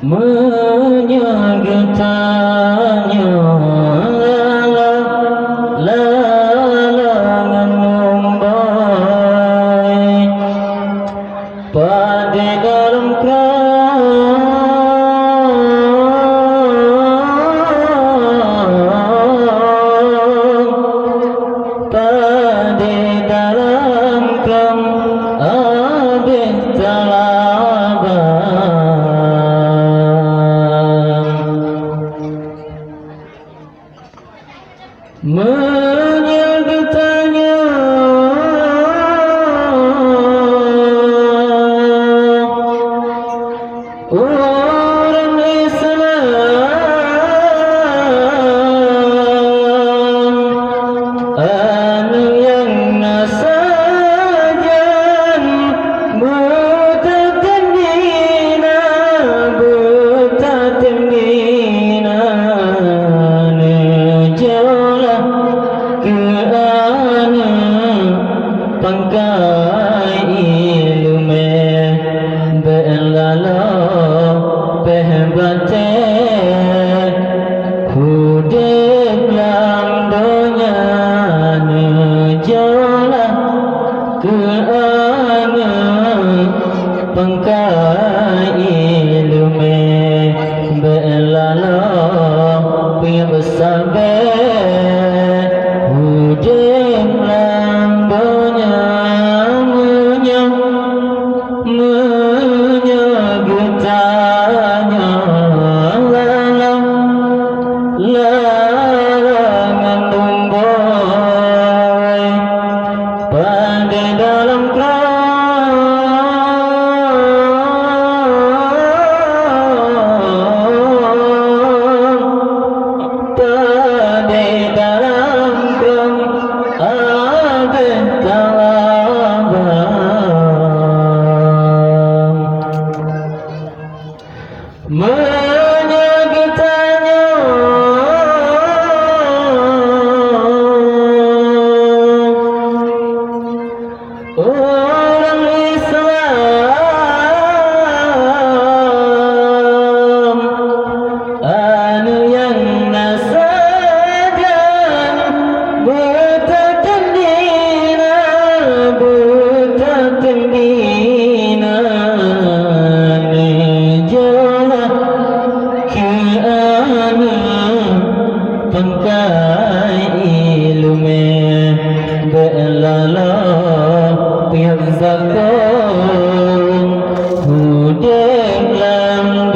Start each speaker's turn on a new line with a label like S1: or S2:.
S1: Menyertanya lalangan Mumbai pada dalam abis menyertanya orang Islam anu yang nasajan butatemina nejolah keana pangkai ilume belalo behbate hudib lam donya nejolah keana pangkai ilume belalo punya besabe hudib lam donya menyertanya lalangan Mumbai pada dalam menyertanya orang Islam anu yang nasajan butatemina nejolah keana pangkai ilume belalo pihak zakon hudib lam